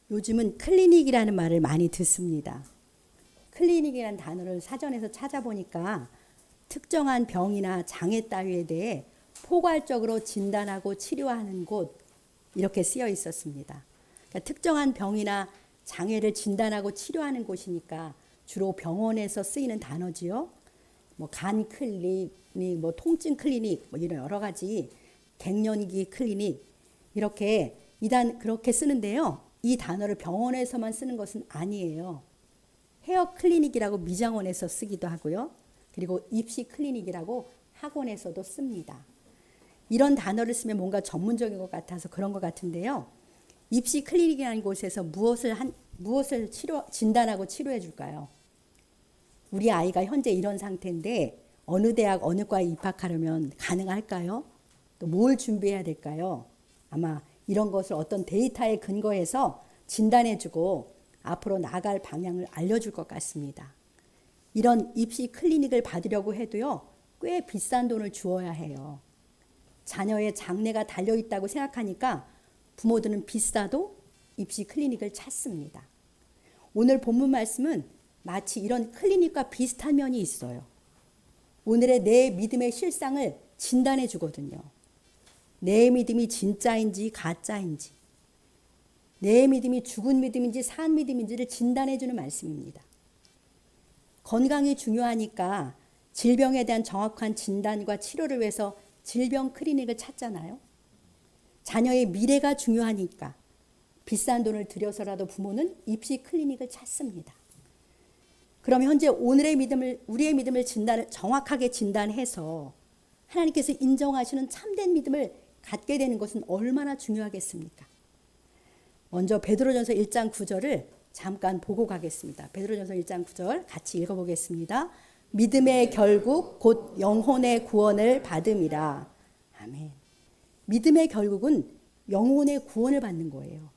요즘은 클리닉이라는 말을 많이 듣습니다. 클리닉이라는 단어를 사전에서 찾아보니까 특정한 병이나 장애 따위에 대해 포괄적으로 진단하고 치료하는 곳 이렇게 쓰여 있었습니다. 그러니까 특정한 병이나 장애를 진단하고 치료하는 곳이니까 주로 병원에서 쓰이는 단어지요. 뭐 간 클리닉, 뭐 통증 클리닉, 뭐 이런 여러 가지 갱년기 클리닉 이렇게 그렇게 쓰는데요. 이 단어를 병원에서만 쓰는 것은 아니에요. 헤어 클리닉이라고 미장원에서 쓰기도 하고요. 그리고 입시 클리닉이라고 학원에서도 씁니다. 이런 단어를 쓰면 뭔가 전문적인 것 같아서 그런 것 같은데요. 입시 클리닉이라는 곳에서 무엇을 진단하고 치료해 줄까요? 우리 아이가 현재 이런 상태인데 어느 대학 어느 과에 입학하려면 가능할까요? 또 뭘 준비해야 될까요? 아마 이런 것을 어떤 데이터에 근거해서 진단해 주고 앞으로 나갈 방향을 알려줄 것 같습니다. 이런 입시 클리닉을 받으려고 해도요, 꽤 비싼 돈을 주어야 해요. 자녀의 장래가 달려있다고 생각하니까 부모들은 비싸도 입시 클리닉을 찾습니다. 오늘 본문 말씀은 마치 이런 클리닉과 비슷한 면이 있어요. 오늘의 내 믿음의 실상을 진단해 주거든요. 내 믿음이 진짜인지 가짜인지, 내 믿음이 죽은 믿음인지 산 믿음인지를 진단해 주는 말씀입니다. 건강이 중요하니까 질병에 대한 정확한 진단과 치료를 위해서 질병 클리닉을 찾잖아요. 자녀의 미래가 중요하니까 비싼 돈을 들여서라도 부모는 입시 클리닉을 찾습니다. 그럼 현재 우리의 믿음을 정확하게 진단해서 하나님께서 인정하시는 참된 믿음을 갖게 되는 것은 얼마나 중요하겠습니까? 먼저 베드로전서 1장 9절을 잠깐 보고 가겠습니다. 베드로전서 1장 9절 같이 읽어보겠습니다. 믿음의 결국 곧 영혼의 구원을 받음이라. 아멘. 믿음의 결국은 영혼의 구원을 받는 거예요.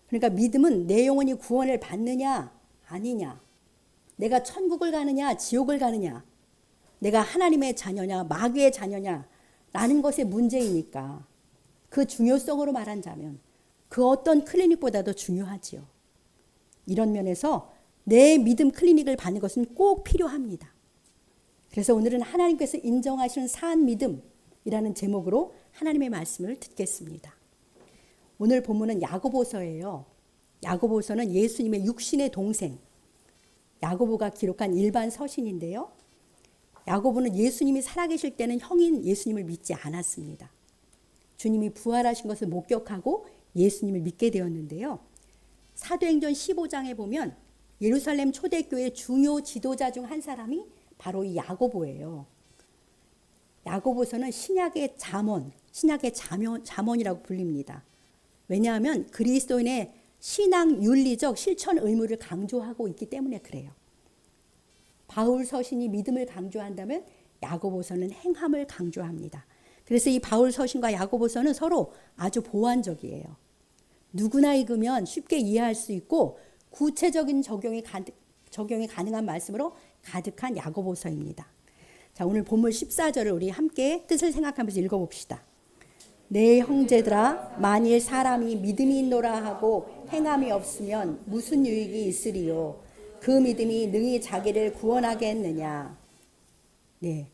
그러니까 믿음은 내 영혼이 구원을 받느냐 아니냐, 내가 천국을 가느냐 지옥을 가느냐, 내가 하나님의 자녀냐 마귀의 자녀냐 라는 것의 문제이니까 그 중요성으로 말한다면 그 어떤 클리닉보다도 중요하지요. 이런 면에서 내 믿음 클리닉을 받는 것은 꼭 필요합니다. 그래서 오늘은 하나님께서 인정하시는 산 믿음이라는 제목으로 하나님의 말씀을 듣겠습니다. 오늘 본문은 야고보서예요. 야고보서는 예수님의 육신의 동생 야고보가 기록한 일반 서신인데요. 야고보는 예수님이 살아계실 때는 형인 예수님을 믿지 않았습니다. 주님이 부활하신 것을 목격하고 예수님을 믿게 되었는데요. 사도행전 15장에 보면 예루살렘 초대교회 중요 지도자 중 한 사람이 바로 이 야고보예요. 야고보서는 신약의 잠언이라고 불립니다. 왜냐하면 그리스도인의 신앙 윤리적 실천 의무를 강조하고 있기 때문에 그래요. 바울 서신이 믿음을 강조한다면 야고보서는 행함을 강조합니다. 그래서 이 바울 서신과 야고보서는 서로 아주 보완적이에요. 누구나 읽으면 쉽게 이해할 수 있고 구체적인 적용이 가능한 말씀으로 가득한 야고보서입니다. 자, 오늘 본문 14절을 우리 함께 뜻을 생각하면서 읽어봅시다. 내 형제들아, 만일 사람이 믿음이 있노라 하고 행함이 없으면 무슨 유익이 있으리요? 그 믿음이 능히 자기를 구원하게 했느냐? 네,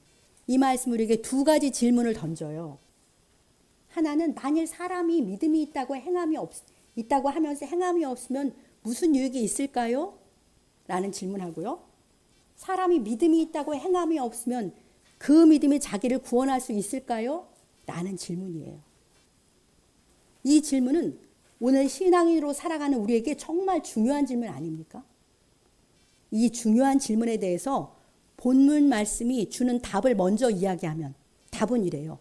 이 말씀 우리에게 두 가지 질문을 던져요. 하나는 만일 사람이 믿음이 있다고 하면서 행함이 없으면 무슨 유익이 있을까요? 라는 질문하고요. 사람이 믿음이 있다고 행함이 없으면 그 믿음이 자기를 구원할 수 있을까요? 라는 질문이에요. 이 질문은 오늘 신앙인으로 살아가는 우리에게 정말 중요한 질문 아닙니까? 이 중요한 질문에 대해서 본문 말씀이 주는 답을 먼저 이야기하면 답은 이래요.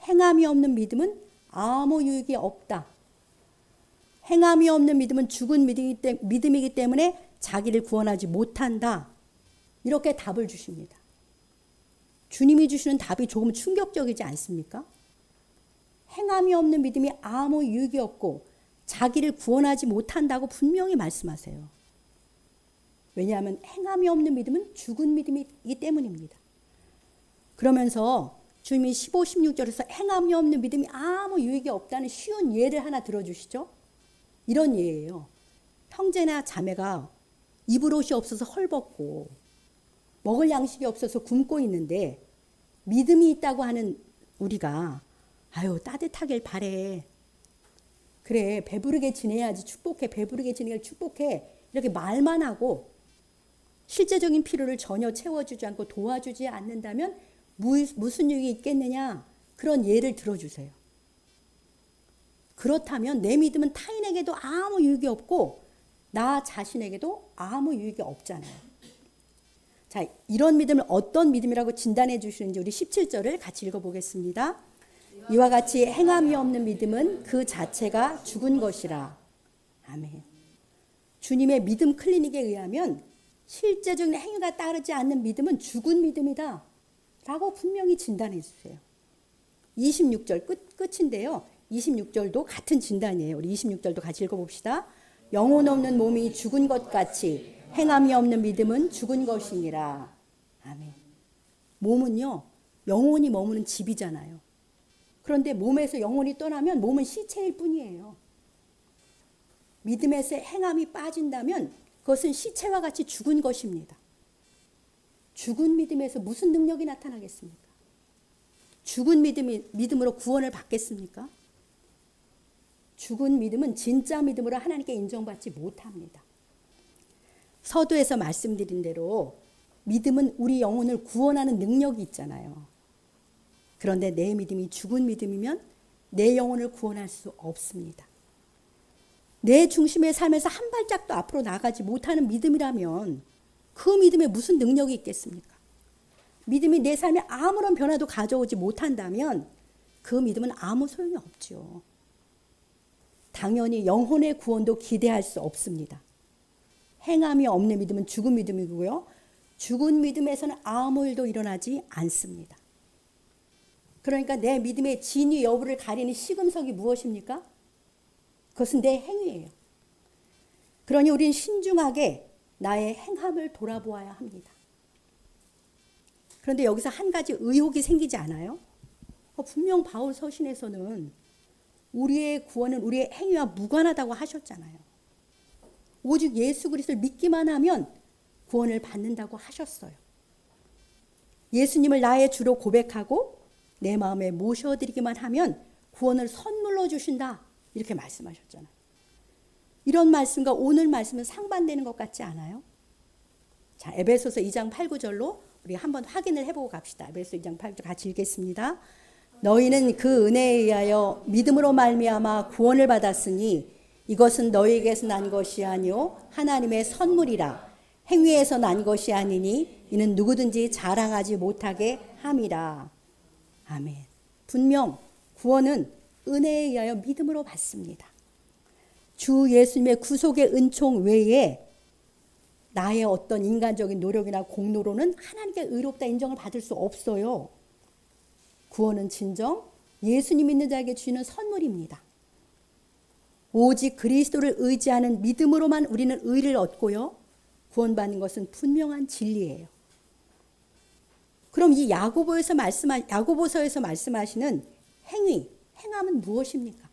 행함이 없는 믿음은 아무 유익이 없다. 행함이 없는 믿음은 죽은 믿음이기 때문에 자기를 구원하지 못한다. 이렇게 답을 주십니다. 주님이 주시는 답이 조금 충격적이지 않습니까? 행함이 없는 믿음이 아무 유익이 없고 자기를 구원하지 못한다고 분명히 말씀하세요. 왜냐하면 행함이 없는 믿음은 죽은 믿음이기 때문입니다. 그러면서 주님이 15, 16절에서 행함이 없는 믿음이 아무 유익이 없다는 쉬운 예를 하나 들어주시죠. 이런 예예요. 형제나 자매가 입을 옷이 없어서 헐벗고 먹을 양식이 없어서 굶고 있는데 믿음이 있다고 하는 우리가 아유 따뜻하길 바래. 그래 배부르게 지내야지 축복해. 배부르게 지내길 축복해. 이렇게 말만 하고 실제적인 필요를 전혀 채워주지 않고 도와주지 않는다면 무슨 유익이 있겠느냐. 그런 예를 들어주세요. 그렇다면 내 믿음은 타인에게도 아무 유익이 없고 나 자신에게도 아무 유익이 없잖아요. 자, 이런 믿음을 어떤 믿음이라고 진단해 주시는지 우리 17절을 같이 읽어보겠습니다. 이와 같이 행함이 없는 믿음은 그 자체가 죽은 것이라. 아멘. 주님의 믿음 클리닉에 의하면 실제적인 행위가 따르지 않는 믿음은 죽은 믿음이다 라고 분명히 진단해 주세요. 26절 끝인데요. 26절도 같은 진단이에요. 우리 26절도 같이 읽어봅시다. 영혼 없는 몸이 죽은 것 같이 행함이 없는 믿음은 죽은 것이니라. 아멘. 몸은요, 영혼이 머무는 집이잖아요. 그런데 몸에서 영혼이 떠나면 몸은 시체일 뿐이에요. 믿음에서 행함이 빠진다면 그것은 시체와 같이 죽은 것입니다. 죽은 믿음에서 무슨 능력이 나타나겠습니까? 죽은 믿음으로 구원을 받겠습니까? 죽은 믿음은 진짜 믿음으로 하나님께 인정받지 못합니다. 서두에서 말씀드린 대로 믿음은 우리 영혼을 구원하는 능력이 있잖아요. 그런데 내 믿음이 죽은 믿음이면 내 영혼을 구원할 수 없습니다. 내 중심의 삶에서 한 발짝도 앞으로 나가지 못하는 믿음이라면 그 믿음에 무슨 능력이 있겠습니까? 믿음이 내 삶에 아무런 변화도 가져오지 못한다면 그 믿음은 아무 소용이 없죠. 당연히 영혼의 구원도 기대할 수 없습니다. 행함이 없는 믿음은 죽은 믿음이고요. 죽은 믿음에서는 아무 일도 일어나지 않습니다. 그러니까 내 믿음의 진위 여부를 가리는 시금석이 무엇입니까? 그것은 내 행위예요. 그러니 우리는 신중하게 나의 행함을 돌아보아야 합니다. 그런데 여기서 한 가지 의혹이 생기지 않아요? 분명 바울 서신에서는 우리의 구원은 우리의 행위와 무관하다고 하셨잖아요. 오직 예수 그리스도를 믿기만 하면 구원을 받는다고 하셨어요. 예수님을 나의 주로 고백하고 내 마음에 모셔드리기만 하면 구원을 선물로 주신다. 이렇게 말씀하셨잖아요. 이런 말씀과 오늘 말씀은 상반되는 것 같지 않아요? 자, 에베소서 2장 8, 9절로 우리 한번 확인을 해보고 갑시다. 에베소 2장 8, 9절 같이 읽겠습니다. 너희는 그 은혜에 의하여 믿음으로 말미암아 구원을 받았으니 이것은 너희에게서 난 것이 아니요 하나님의 선물이라. 행위에서 난 것이 아니니 이는 누구든지 자랑하지 못하게 함이라. 아멘. 분명 구원은 은혜에 의하여 믿음으로 받습니다. 주 예수님의 구속의 은총 외에 나의 어떤 인간적인 노력이나 공로로는 하나님께 의롭다 인정을 받을 수 없어요. 구원은 진정 예수님 믿는 자에게 주시는 선물입니다. 오직 그리스도를 의지하는 믿음으로만 우리는 의를 얻고요. 구원받는 것은 분명한 진리예요. 그럼 이 야고보서에서 말씀하시는 행함은 무엇입니까?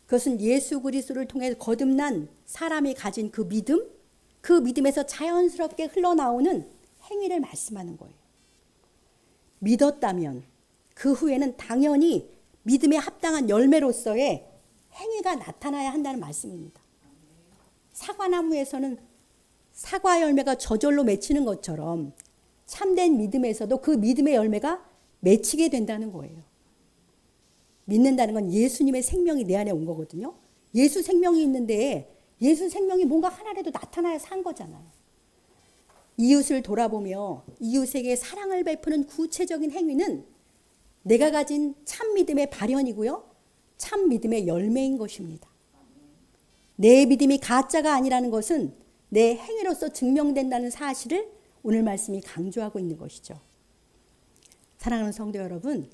그것은 예수 그리스도를 통해 거듭난 사람이 가진 그 믿음에서 자연스럽게 흘러나오는 행위를 말씀하는 거예요. 믿었다면 그 후에는 당연히 믿음에 합당한 열매로서의 행위가 나타나야 한다는 말씀입니다. 사과나무에서는 사과 열매가 저절로 맺히는 것처럼 참된 믿음에서도 그 믿음의 열매가 맺히게 된다는 거예요. 믿는다는 건 예수님의 생명이 내 안에 온 거거든요. 예수 생명이 있는데 예수 생명이 뭔가 하나라도 나타나야 산 거잖아요. 이웃을 돌아보며 이웃에게 사랑을 베푸는 구체적인 행위는 내가 가진 참 믿음의 발현이고요. 참 믿음의 열매인 것입니다. 내 믿음이 가짜가 아니라는 것은 내 행위로서 증명된다는 사실을 오늘 말씀이 강조하고 있는 것이죠. 사랑하는 성도 여러분,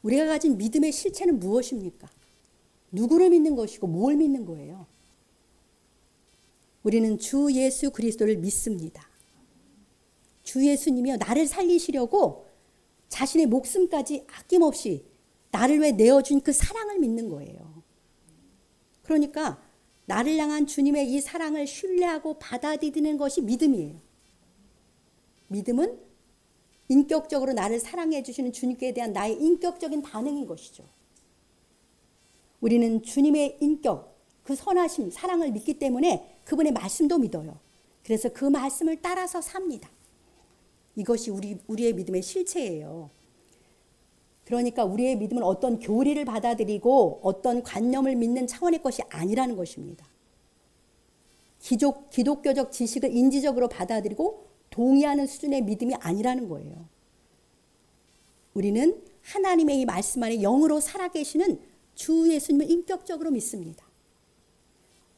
우리가 가진 믿음의 실체는 무엇입니까? 누구를 믿는 것이고 뭘 믿는 거예요? 우리는 주 예수 그리스도를 믿습니다. 주 예수님이요, 나를 살리시려고 자신의 목숨까지 아낌없이 나를 위해 내어준 그 사랑을 믿는 거예요. 그러니까 나를 향한 주님의 이 사랑을 신뢰하고 받아들이는 것이 믿음이에요. 믿음은 인격적으로 나를 사랑해 주시는 주님께 대한 나의 인격적인 반응인 것이죠. 우리는 주님의 인격, 그 선하심, 사랑을 믿기 때문에 그분의 말씀도 믿어요. 그래서 그 말씀을 따라서 삽니다. 이것이 우리의 믿음의 실체예요. 그러니까 우리의 믿음은 어떤 교리를 받아들이고 어떤 관념을 믿는 차원의 것이 아니라는 것입니다. 기독교적 지식을 인지적으로 받아들이고 동의하는 수준의 믿음이 아니라는 거예요. 우리는 하나님의 이 말씀 안에 영으로 살아계시는 주 예수님을 인격적으로 믿습니다.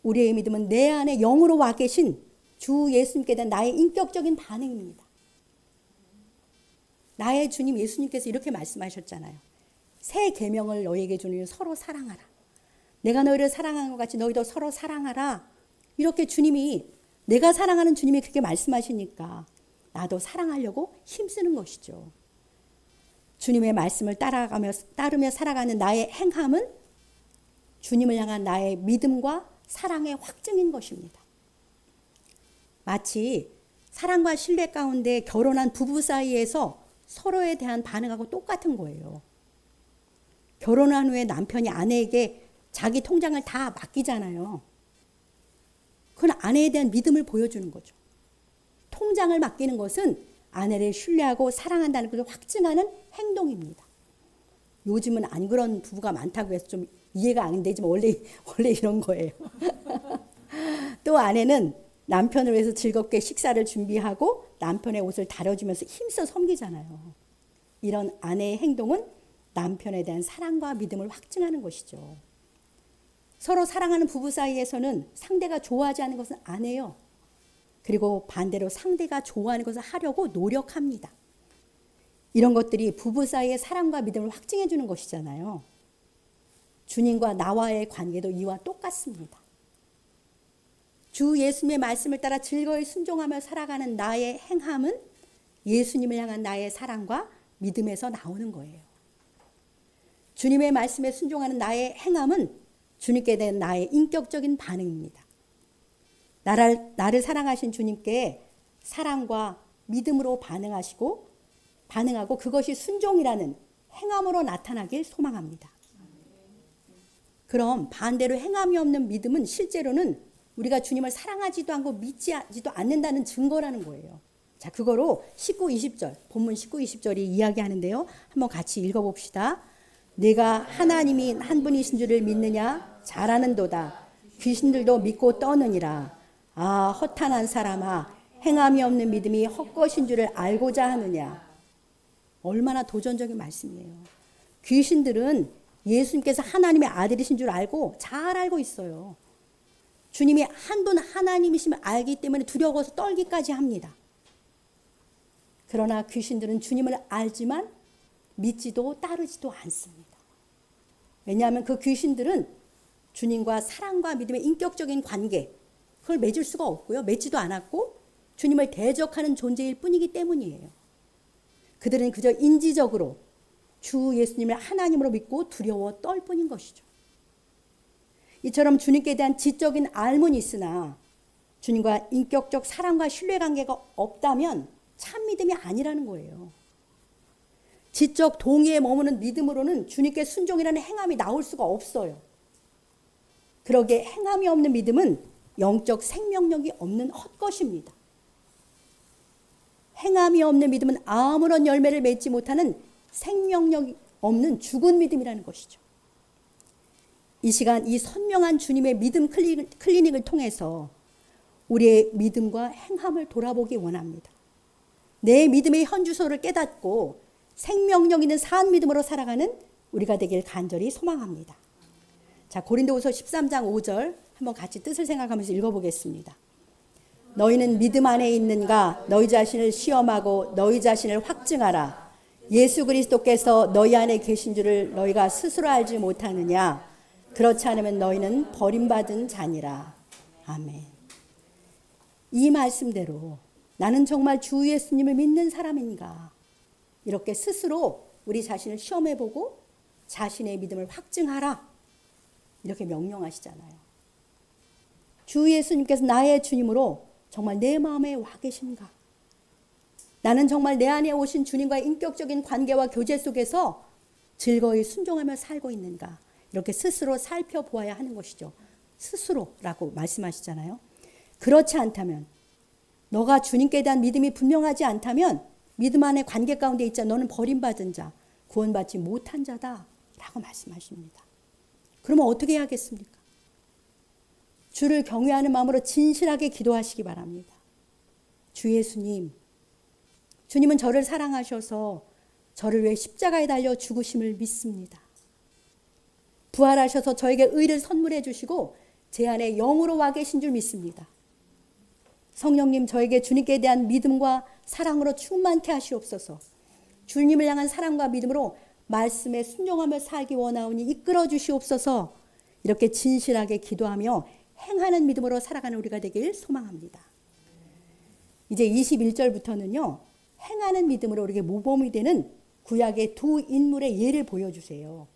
우리의 믿음은 내 안에 영으로 와 계신 주 예수님께 대한 나의 인격적인 반응입니다. 나의 주님 예수님께서 이렇게 말씀하셨잖아요. 새 계명을 너희에게 주니 서로 사랑하라. 내가 너희를 사랑한 것 같이 너희도 서로 사랑하라. 이렇게 주님이, 내가 사랑하는 주님이 그렇게 말씀하시니까 나도 사랑하려고 힘쓰는 것이죠. 주님의 말씀을 따르며 살아가는 나의 행함은 주님을 향한 나의 믿음과 사랑의 확증인 것입니다. 마치 사랑과 신뢰 가운데 결혼한 부부 사이에서 서로에 대한 반응하고 똑같은 거예요. 결혼한 후에 남편이 아내에게 자기 통장을 다 맡기잖아요. 그건 아내에 대한 믿음을 보여주는 거죠. 통장을 맡기는 것은 아내를 신뢰하고 사랑한다는 것을 확증하는 행동입니다. 요즘은 안 그런 부부가 많다고 해서 좀 이해가 안 되지만 원래 이런 거예요. 또 아내는 남편을 위해서 즐겁게 식사를 준비하고 남편의 옷을 다려주면서 힘써 섬기잖아요. 이런 아내의 행동은 남편에 대한 사랑과 믿음을 확증하는 것이죠. 서로 사랑하는 부부 사이에서는 상대가 좋아하지 않는 것은 안 해요. 그리고 반대로 상대가 좋아하는 것을 하려고 노력합니다. 이런 것들이 부부 사이의 사랑과 믿음을 확증해 주는 것이잖아요. 주님과 나와의 관계도 이와 똑같습니다. 주 예수님의 말씀을 따라 즐거이 순종하며 살아가는 나의 행함은 예수님을 향한 나의 사랑과 믿음에서 나오는 거예요. 주님의 말씀에 순종하는 나의 행함은 주님께 대한 나의 인격적인 반응입니다. 나를 사랑하신 주님께 사랑과 믿음으로 반응하고 그것이 순종이라는 행함으로 나타나길 소망합니다. 그럼 반대로 행함이 없는 믿음은 실제로는 우리가 주님을 사랑하지도 않고 믿지도 않는다는 증거라는 거예요. 자, 그거로 19, 20절, 본문 19, 20절이 이야기하는데요. 한번 같이 읽어봅시다. 내가 하나님이 한 분이신 줄을 믿느냐? 잘하는도다. 귀신들도 믿고 떠느니라. 아, 허탄한 사람아, 행함이 없는 믿음이 헛것인 줄을 알고자 하느냐. 얼마나 도전적인 말씀이에요. 귀신들은 예수님께서 하나님의 아들이신 줄 알고 잘 알고 있어요. 주님이 한 분 하나님이심을 알기 때문에 두려워서 떨기까지 합니다. 그러나 귀신들은 주님을 알지만 믿지도 따르지도 않습니다. 왜냐하면 그 귀신들은 주님과 사랑과 믿음의 인격적인 관계, 그걸 맺을 수가 없고요. 맺지도 않았고 주님을 대적하는 존재일 뿐이기 때문이에요. 그들은 그저 인지적으로 주 예수님을 하나님으로 믿고 두려워 떨 뿐인 것이죠. 이처럼 주님께 대한 지적인 알문이 있으나 주님과 인격적 사랑과 신뢰관계가 없다면 참 믿음이 아니라는 거예요. 지적 동의에 머무는 믿음으로는 주님께 순종이라는 행함이 나올 수가 없어요. 그러기에 행함이 없는 믿음은 영적 생명력이 없는 헛것입니다. 행함이 없는 믿음은 아무런 열매를 맺지 못하는 생명력이 없는 죽은 믿음이라는 것이죠. 이 시간 이 선명한 주님의 믿음 클리닉을 통해서 우리의 믿음과 행함을 돌아보기 원합니다. 내 믿음의 현주소를 깨닫고 생명력 있는 산 믿음으로 살아가는 우리가 되길 간절히 소망합니다. 자, 고린도후서 13장 5절 한번 같이 뜻을 생각하면서 읽어보겠습니다. 너희는 믿음 안에 있는가? 너희 자신을 시험하고 너희 자신을 확증하라. 예수 그리스도께서 너희 안에 계신 줄을 너희가 스스로 알지 못하느냐? 그렇지 않으면 너희는 버림받은 자니라. 아멘. 이 말씀대로 나는 정말 주 예수님을 믿는 사람인가? 이렇게 스스로 우리 자신을 시험해보고 자신의 믿음을 확증하라. 이렇게 명령하시잖아요. 주 예수님께서 나의 주님으로 정말 내 마음에 와 계신가? 나는 정말 내 안에 오신 주님과의 인격적인 관계와 교제 속에서 즐거이 순종하며 살고 있는가? 이렇게 스스로 살펴보아야 하는 것이죠. 스스로라고 말씀하시잖아요. 그렇지 않다면, 너가 주님께 대한 믿음이 분명하지 않다면 믿음 안의 관계 가운데 있자 너는 버림받은 자, 구원받지 못한 자다 라고 말씀하십니다. 그러면 어떻게 해야겠습니까? 주를 경외하는 마음으로 진실하게 기도하시기 바랍니다. 주 예수님, 주님은 저를 사랑하셔서 저를 위해 십자가에 달려 죽으심을 믿습니다. 부활하셔서 저에게 의를 선물해 주시고 제 안에 영으로 와 계신 줄 믿습니다. 성령님, 저에게 주님께 대한 믿음과 사랑으로 충만케 하시옵소서. 주님을 향한 사랑과 믿음으로 말씀에 순종하며 살기 원하오니 이끌어 주시옵소서. 이렇게 진실하게 기도하며 행하는 믿음으로 살아가는 우리가 되길 소망합니다. 이제 21절부터는요. 행하는 믿음으로 우리에게 모범이 되는 구약의 두 인물의 예를 보여주세요.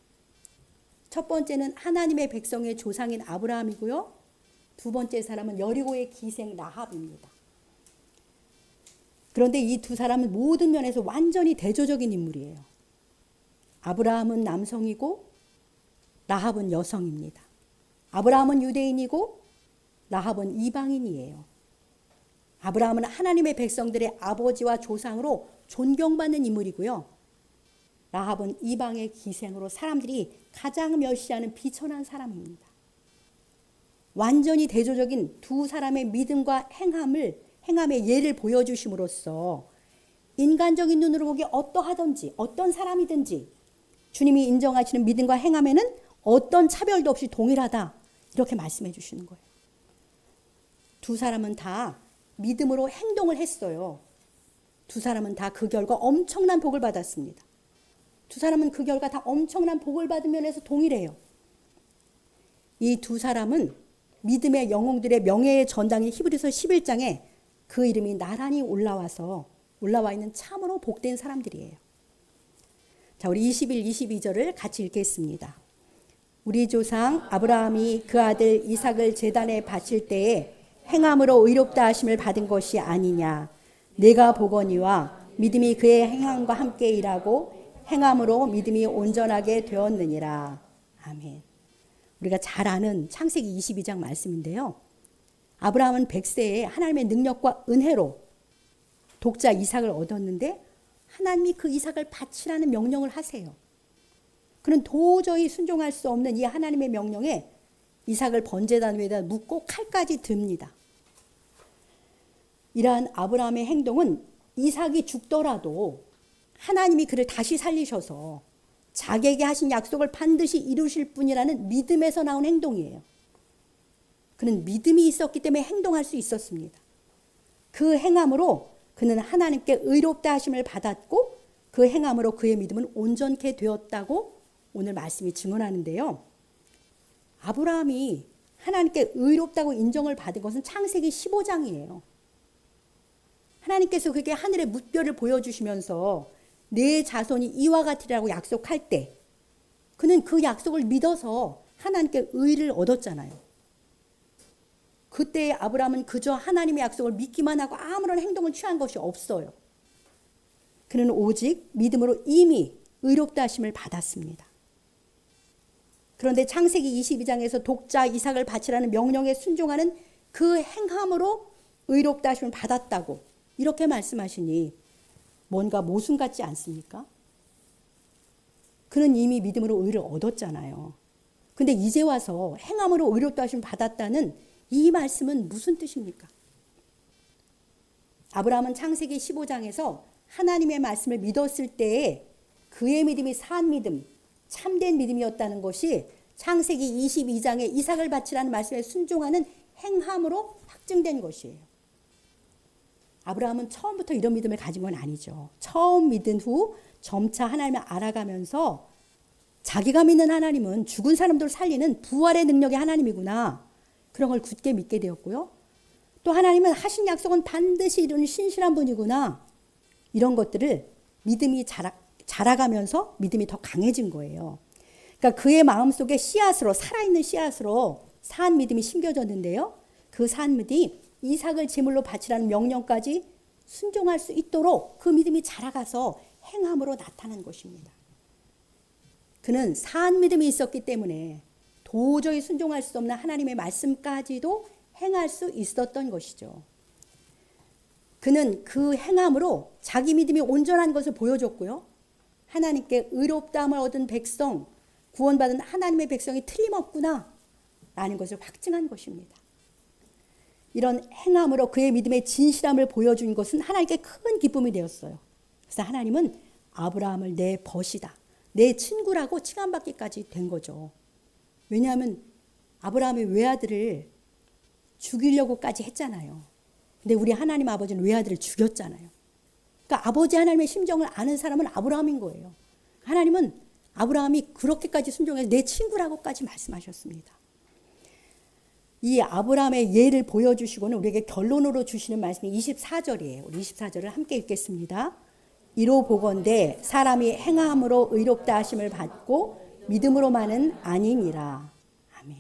첫 번째는 하나님의 백성의 조상인 아브라함이고요. 두 번째 사람은 여리고의 기생 라합입니다. 그런데 이 두 사람은 모든 면에서 완전히 대조적인 인물이에요. 아브라함은 남성이고 라합은 여성입니다. 아브라함은 유대인이고 라합은 이방인이에요. 아브라함은 하나님의 백성들의 아버지와 조상으로 존경받는 인물이고요. 라합은 이방의 기생으로 사람들이 가장 멸시하는 비천한 사람입니다. 완전히 대조적인 두 사람의 믿음과 행함의 예를 보여주심으로써 인간적인 눈으로 보기 어떠하든지 어떤 사람이든지 주님이 인정하시는 믿음과 행함에는 어떤 차별도 없이 동일하다 이렇게 말씀해 주시는 거예요. 두 사람은 다 믿음으로 행동을 했어요. 두 사람은 다 그 결과 엄청난 복을 받았습니다. 두 사람은 그 결과 다 엄청난 복을 받은 면에서 동일해요. 이 두 사람은 믿음의 영웅들의 명예의 전당인 히브리서 11장에 그 이름이 나란히 올라와 있는 참으로 복된 사람들이에요. 자, 우리 21, 22절을 같이 읽겠습니다. 우리 조상 아브라함이 그 아들 이삭을 제단에 바칠 때에 행함으로 의롭다 하심을 받은 것이 아니냐. 내가 보거니와 믿음이 그의 행함과 함께 일하고 행함으로 믿음이 온전하게 되었느니라. 아멘. 우리가 잘 아는 창세기 22장 말씀인데요. 아브라함은 100세에 하나님의 능력과 은혜로 독자 이삭을 얻었는데 하나님이 그 이삭을 바치라는 명령을 하세요. 그는 도저히 순종할 수 없는 이 하나님의 명령에 이삭을 번제단 위에다 묻고 칼까지 듭니다. 이러한 아브라함의 행동은 이삭이 죽더라도 하나님이 그를 다시 살리셔서 자기에게 하신 약속을 반드시 이루실 분이라는 믿음에서 나온 행동이에요. 그는 믿음이 있었기 때문에 행동할 수 있었습니다. 그 행함으로 그는 하나님께 의롭다 하심을 받았고 그 행함으로 그의 믿음은 온전케 되었다고 오늘 말씀이 증언하는데요. 아브라함이 하나님께 의롭다고 인정을 받은 것은 창세기 15장이에요. 하나님께서 그에게 하늘의 뭇별을 보여주시면서 내 자손이 이와 같으리라고 약속할 때 그는 그 약속을 믿어서 하나님께 의를 얻었잖아요. 그때 아브라함은 그저 하나님의 약속을 믿기만 하고 아무런 행동을 취한 것이 없어요. 그는 오직 믿음으로 이미 의롭다 하심을 받았습니다. 그런데 창세기 22장에서 독자 이삭을 바치라는 명령에 순종하는 그 행함으로 의롭다 하심을 받았다고 이렇게 말씀하시니 뭔가 모순 같지 않습니까? 그는 이미 믿음으로 의를 얻었잖아요. 근데 이제 와서 행함으로 의롭다 하심을 받았다는 이 말씀은 무슨 뜻입니까? 아브라함은 창세기 15장에서 하나님의 말씀을 믿었을 때에 그의 믿음이 산 믿음, 참된 믿음이었다는 것이 창세기 22장에 이삭을 바치라는 말씀에 순종하는 행함으로 확증된 것이에요. 아브라함은 처음부터 이런 믿음을 가진 건 아니죠. 처음 믿은 후 점차 하나님을 알아가면서 자기가 믿는 하나님은 죽은 사람들을 살리는 부활의 능력의 하나님이구나. 그런 걸 굳게 믿게 되었고요. 또 하나님은 하신 약속은 반드시 이루는 신실한 분이구나. 이런 것들을 믿음이 자라가면서 믿음이 더 강해진 거예요. 그러니까 그의 마음속에 씨앗으로, 살아있는 씨앗으로 산 믿음이 심겨졌는데요. 그 산 믿음이 이삭을 제물로 바치라는 명령까지 순종할 수 있도록 그 믿음이 자라가서 행함으로 나타난 것입니다. 그는 산 믿음이 있었기 때문에 도저히 순종할 수 없는 하나님의 말씀까지도 행할 수 있었던 것이죠. 그는 그 행함으로 자기 믿음이 온전한 것을 보여줬고요. 하나님께 의롭다함을 얻은 백성, 구원받은 하나님의 백성이 틀림없구나 라는 것을 확증한 것입니다. 이런 행함으로 그의 믿음의 진실함을 보여준 것은 하나님께 큰 기쁨이 되었어요. 그래서 하나님은 아브라함을 내 벗이다, 내 친구라고 칭함받기까지 된 거죠. 왜냐하면 아브라함의 외아들을 죽이려고까지 했잖아요. 근데 우리 하나님 아버지는 외아들을 죽였잖아요. 그러니까 아버지 하나님의 심정을 아는 사람은 아브라함인 거예요. 하나님은 아브라함이 그렇게까지 순종해서 내 친구라고까지 말씀하셨습니다. 이 아브라함의 예를 보여주시고는 우리에게 결론으로 주시는 말씀이 24절이에요. 우리 24절을 함께 읽겠습니다. 이로 보건대 사람이 행함으로 의롭다 하심을 받고 믿음으로만은 아님이라. 아멘.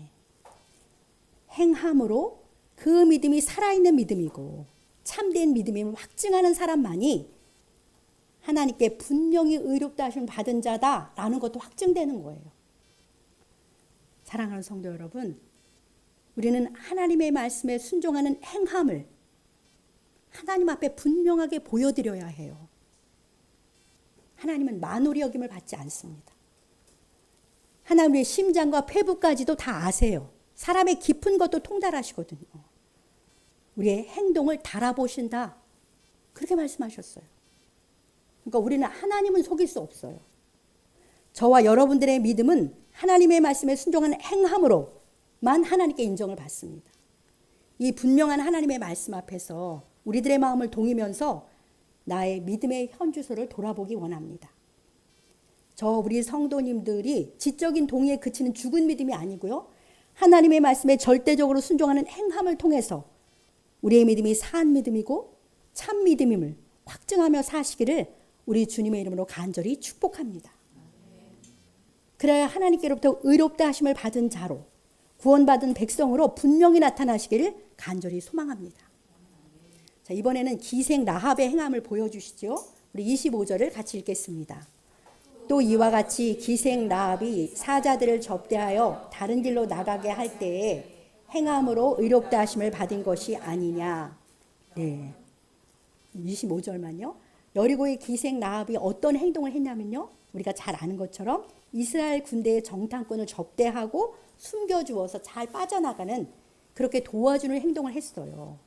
행함으로 그 믿음이 살아있는 믿음이고 참된 믿음임을 확증하는 사람만이 하나님께 분명히 의롭다 하심을 받은 자다라는 것도 확증되는 거예요. 사랑하는 성도 여러분, 우리는 하나님의 말씀에 순종하는 행함을 하나님 앞에 분명하게 보여드려야 해요. 하나님은 만홀히 여김을 받지 않습니다. 하나님의 심장과 폐부까지도 다 아세요. 사람의 깊은 것도 통달하시거든요. 우리의 행동을 달아보신다. 그렇게 말씀하셨어요. 그러니까 우리는 하나님은 속일 수 없어요. 저와 여러분들의 믿음은 하나님의 말씀에 순종하는 행함으로만 하나님께 인정을 받습니다. 이 분명한 하나님의 말씀 앞에서 우리들의 마음을 동이면서 나의 믿음의 현주소를 돌아보기 원합니다. 우리 성도님들이 지적인 동의에 그치는 죽은 믿음이 아니고요. 하나님의 말씀에 절대적으로 순종하는 행함을 통해서 우리의 믿음이 산 믿음이고 참 믿음임을 확증하며 사시기를 우리 주님의 이름으로 간절히 축복합니다. 그래야 하나님께로부터 의롭다 하심을 받은 자로 구원받은 백성으로 분명히 나타나시기를 간절히 소망합니다. 자, 이번에는 기생 라합의 행함을 보여주시죠. 우리 25절을 같이 읽겠습니다. 또 이와 같이 기생 라합이 사자들을 접대하여 다른 길로 나가게 할 때에 행함으로 의롭다 하심을 받은 것이 아니냐. 네. 25절만요. 여리고의 기생 라합이 어떤 행동을 했냐면요. 우리가 잘 아는 것처럼 이스라엘 군대의 정탐꾼을 접대하고 숨겨주어서 잘 빠져나가는 그렇게 도와주는 행동을 했어요.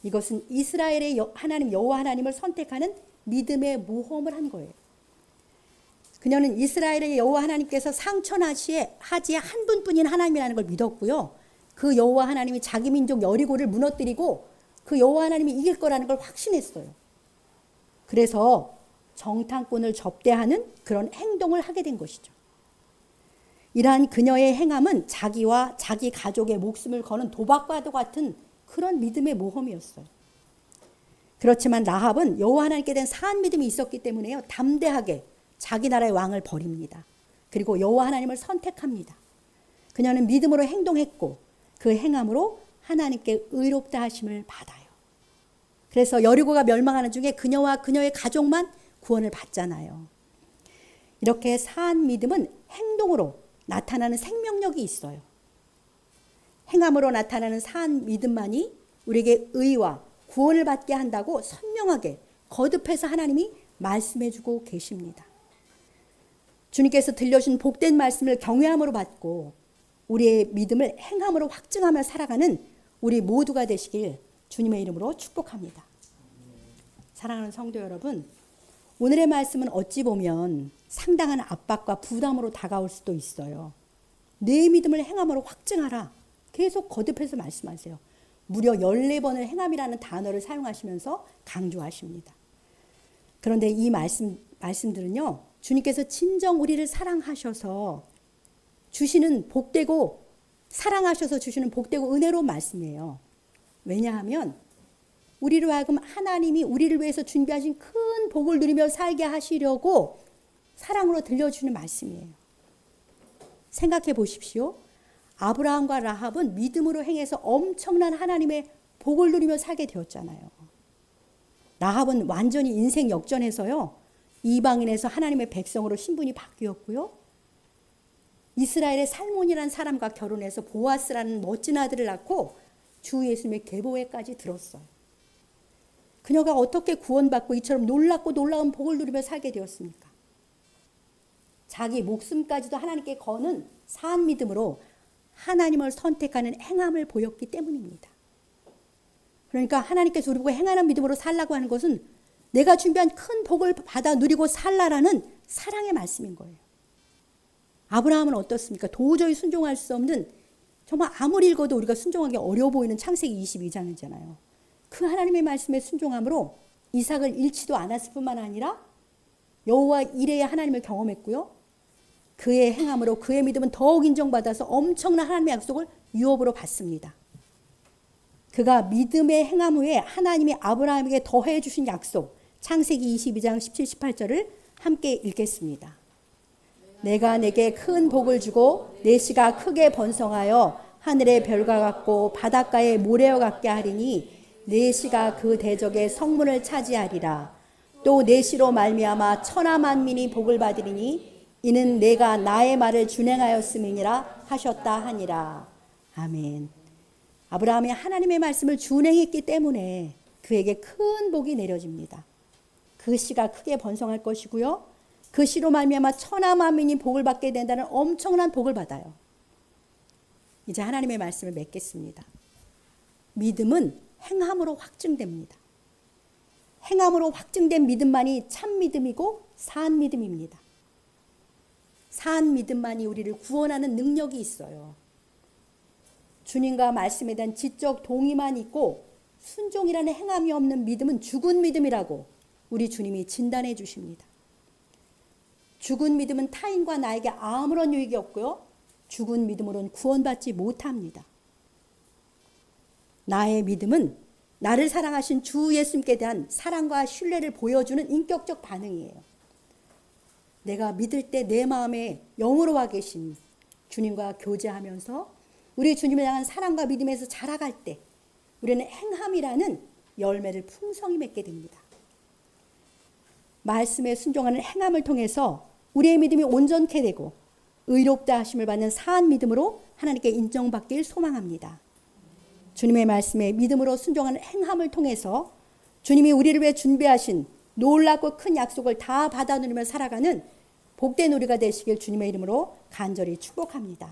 이것은 이스라엘의 하나님 여호와 하나님을 선택하는 믿음의 모험을 한 거예요. 그녀는 이스라엘의 여호와 하나님께서 상천하지 한 분뿐인 하나님이라는 걸 믿었고요. 그 여호와 하나님이 자기 민족 여리고를 무너뜨리고 그 여호와 하나님이 이길 거라는 걸 확신했어요. 그래서 정탐꾼을 접대하는 그런 행동을 하게 된 것이죠. 이러한 그녀의 행함은 자기와 자기 가족의 목숨을 거는 도박과도 같은 그런 믿음의 모험이었어요. 그렇지만 라합은 여호와 하나님께 대한 산 믿음이 있었기 때문에요. 담대하게 자기 나라의 왕을 버립니다. 그리고 여호와 하나님을 선택합니다. 그녀는 믿음으로 행동했고 그 행함으로 하나님께 의롭다 하심을 받아요. 그래서 여리고가 멸망하는 중에 그녀와 그녀의 가족만 구원을 받잖아요. 이렇게 산 믿음은 행동으로 나타나는 생명력이 있어요. 행함으로 나타나는 산 믿음만이 우리에게 의와 구원을 받게 한다고 선명하게 거듭해서 하나님이 말씀해주고 계십니다. 주님께서 들려주신 복된 말씀을 경외함으로 받고 우리의 믿음을 행함으로 확증하며 살아가는 우리 모두가 되시길 주님의 이름으로 축복합니다. 사랑하는 성도 여러분, 오늘의 말씀은 어찌 보면 상당한 압박과 부담으로 다가올 수도 있어요. 내 믿음을 행함으로 확증하라. 계속 거듭해서 말씀하세요. 무려 14번을 행함이라는 단어를 사용하시면서 강조하십니다. 그런데 이 말씀들은요, 주님께서 진정 우리를 사랑하셔서 주시는 복되고 사랑하셔서 주시는 복되고 은혜로운 말씀이에요. 왜냐하면 우리로 하여금 하나님이 우리를 위해서 준비하신 큰 복을 누리며 살게 하시려고 사랑으로 들려주는 말씀이에요. 생각해 보십시오. 아브라함과 라합은 믿음으로 행해서 엄청난 하나님의 복을 누리며 살게 되었잖아요. 라합은 완전히 인생 역전해서요, 이방인에서 하나님의 백성으로 신분이 바뀌었고요. 이스라엘의 살몬이라는 사람과 결혼해서 보아스라는 멋진 아들을 낳고 주 예수님의 계보에까지 들었어요. 그녀가 어떻게 구원받고 이처럼 놀랍고 놀라운 복을 누리며 살게 되었습니까? 자기 목숨까지도 하나님께 거는 산 믿음으로 하나님을 선택하는 행함을 보였기 때문입니다. 그러니까 하나님께서 우리 보고 행하는 믿음으로 살라고 하는 것은 내가 준비한 큰 복을 받아 누리고 살라라는 사랑의 말씀인 거예요. 아브라함은 어떻습니까? 도저히 순종할 수 없는, 정말 아무리 읽어도 우리가 순종하기 어려워 보이는 창세기 22장이잖아요. 그 하나님의 말씀에 순종함으로 이삭을 잃지도 않았을 뿐만 아니라 여호와 이레의 하나님을 경험했고요. 그의 행함으로 그의 믿음은 더욱 인정받아서 엄청난 하나님의 약속을 유업으로 받습니다. 그가 믿음의 행함 후에 하나님이 아브라함에게 더해 주신 약속, 창세기 22장 17, 18절을 함께 읽겠습니다. 내가 내게 큰 복을 주고 내 씨가 크게 번성하여 하늘의 별과 같고 바닷가의 모래와 같게 하리니 내 씨가 그 대적의 성문을 차지하리라. 또 내 씨로 말미암아 천하 만민이 복을 받으리니 이는 내가 나의 말을 준행하였음이니라 하셨다 하니라. 아멘. 아브라함이 하나님의 말씀을 준행했기 때문에 그에게 큰 복이 내려집니다. 그 씨가 크게 번성할 것이고요. 그 씨로 말미암아 천하 만민이 복을 받게 된다는 엄청난 복을 받아요. 이제 하나님의 말씀을 맺겠습니다. 믿음은 행함으로 확증됩니다. 행함으로 확증된 믿음만이 참 믿음이고 산 믿음입니다. 산 믿음만이 우리를 구원하는 능력이 있어요. 주님과 말씀에 대한 지적 동의만 있고 순종이라는 행함이 없는 믿음은 죽은 믿음이라고 우리 주님이 진단해 주십니다. 죽은 믿음은 타인과 나에게 아무런 유익이 없고요. 죽은 믿음으로는 구원받지 못합니다. 나의 믿음은 나를 사랑하신 주 예수님께 대한 사랑과 신뢰를 보여주는 인격적 반응이에요. 내가 믿을 때 내 마음에 영으로 와 계신 주님과 교제하면서 우리 주님을 향한 사랑과 믿음에서 자라갈 때 우리는 행함이라는 열매를 풍성히 맺게 됩니다. 말씀에 순종하는 행함을 통해서 우리의 믿음이 온전케 되고 의롭다 하심을 받는 사한 믿음으로 하나님께 인정받길 소망합니다. 주님의 말씀에 믿음으로 순종하는 행함을 통해서 주님이 우리를 위해 준비하신 놀랍고 큰 약속을 다 받아 누리며 살아가는 복된 우리가 되시길 주님의 이름으로 간절히 축복합니다.